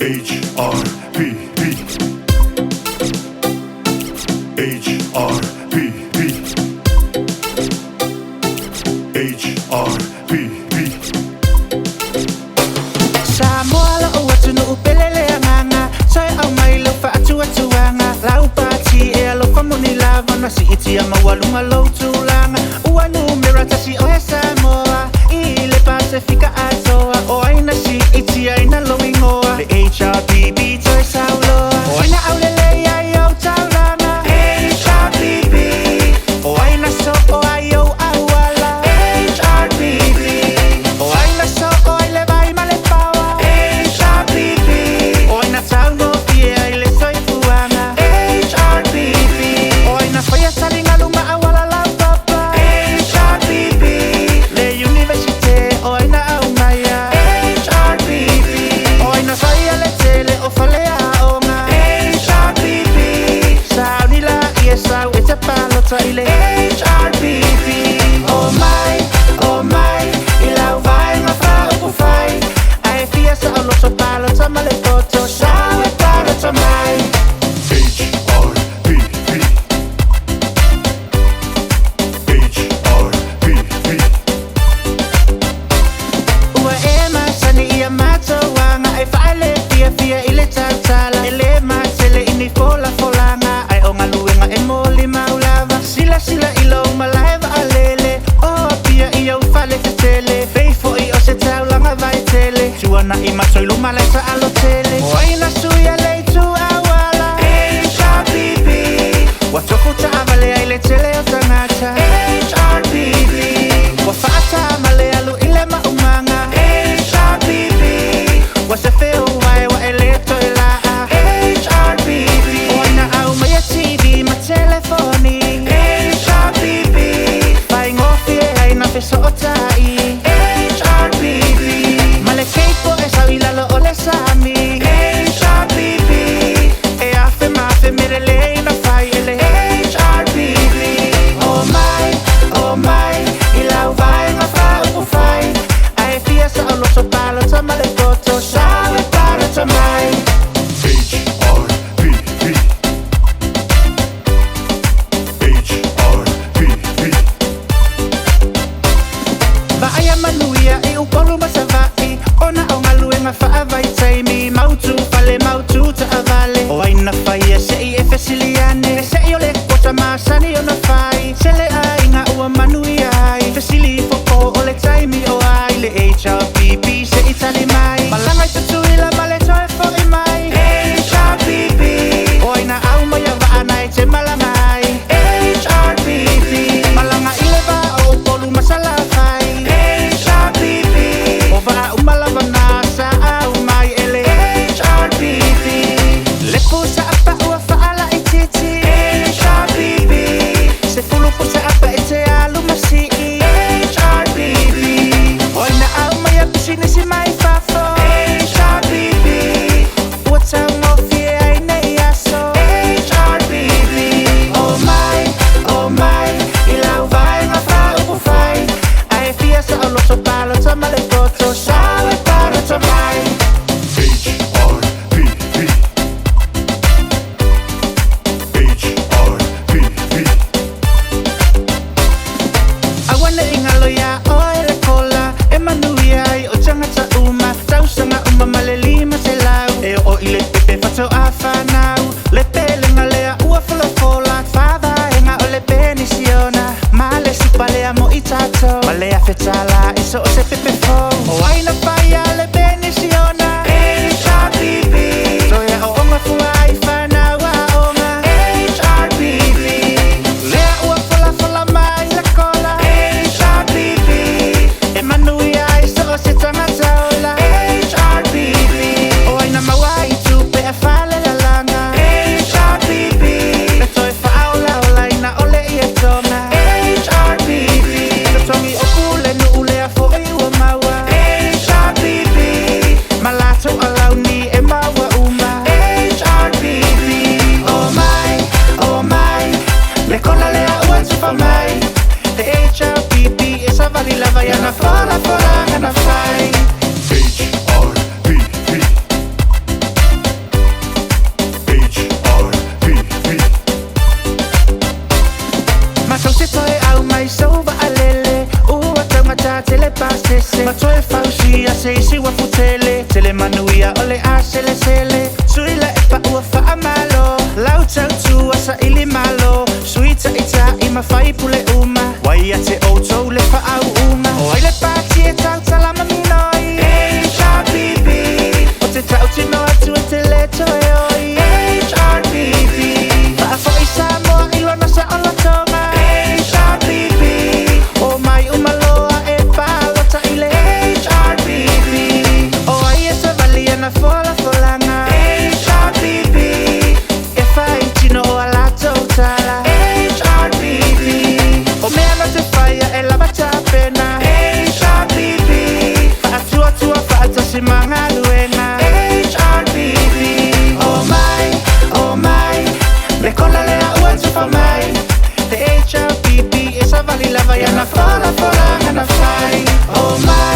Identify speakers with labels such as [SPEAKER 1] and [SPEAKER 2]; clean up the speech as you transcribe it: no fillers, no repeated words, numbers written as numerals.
[SPEAKER 1] HRPP, HRPP, HRPP.
[SPEAKER 2] Sa moala o atu no upelele anganga, soy au mai lo fa atu anga, lau pati e alo famoni lava na si iti ama walunga lo tulanga, ua numera tasi o Samoa, I le Pasifika atoa, o aina si iti aina lo ingoa, le HRPP toi sauloa, o aina au lele ai au taulanga, HRPP, o aina so o ai au awala, HRPP, o aina so o ai le vai male paua, HRPP, o aina tauno fie ai le soi fuanga, HRPP, o aina faya salinga lunga awala lau papa, HRPP, le universite o aina au maya, HRPP, o aina faya le tele o falea onga, HRPP, sao nila ia sao e te palota i le HRPP, oh my, i lau vai ngā whaupu whai, ai fia sa o loto palota ma le koto, sao e palota mai.
[SPEAKER 1] HRPP, HRPP,
[SPEAKER 2] Ua e masani ia matauanga, ai whaile fia i le tautala, e le matele i ni folanga, ai o ngā luenga e moli maulava, sila i lau malaiva a lele, o pia i au whale te tele, feifo i o se taulanga vai tele, tuana i matoilu malai sa alo tele, o aina suia le tu awala, HRPP, wa tofu ta avale ai le tele o tangata, HRPP, wa whaata male alu i le maumanga, HRPP, wa se feo wai wa e le toi laa, HRPP, o aina au mai a TV ma telefoni, HRPP, whai ngofi e ai na feso o tai, HRPP, ma le keipo e sau i lalo o le sami, HRPP, e afe mafe mere le ina whai e le HRPP, oh my, i lau vai ngā whaupu whai, ai fia sa o loto palota ma le koto, sao e palota mai.
[SPEAKER 1] HRPP, HRPP,
[SPEAKER 2] Vaaya manuia i upolu masavai, ona au ngaluenga whaavai taimi, mautu fale mautu ta avale, o aina whaia se i e fesiliane, se i o le kota masani o na whai, se le ai ngā ua manuia ai, fesili foko o le taimi o ai, le HRPP se i tali mai, malangai tatuila male toe fo i mai, HRPP, o aina au maia vaanai te malangai, HRPP, malanga i le va o upolu masala whai, HRPP, o va umalava nasa au mai ele HRPP, le pusa apa ua whaala i titi, HRPP, se fulu pusa apa e te alu masi, HRPP, o ina au mai a pisinisi mai fafo, HRPP, toe fausia se isi wa futele tele manuia ole a sele sele suila e pa ua faa malo lau tau tua sa ili malo suita ita ima fai pule uma wai a te outou le fa au uma o ile pati e tau talama minoi HRPP o te tau tino atu e te leto e oi HRPP faa fo isa moa ilo na sa ola tonga HRPP o mai umaloa e palota ile HRPP o ai e se valia na fola folanga HRPP e fai tino o ala totala HRPP o mea no te faia e lava ta pena HRPP faa tua tua faa tasi manga luenga HRPP oh my le kola le a ua tufa mai the HRPP e sa vali lava ya na fola folanga na fai oh my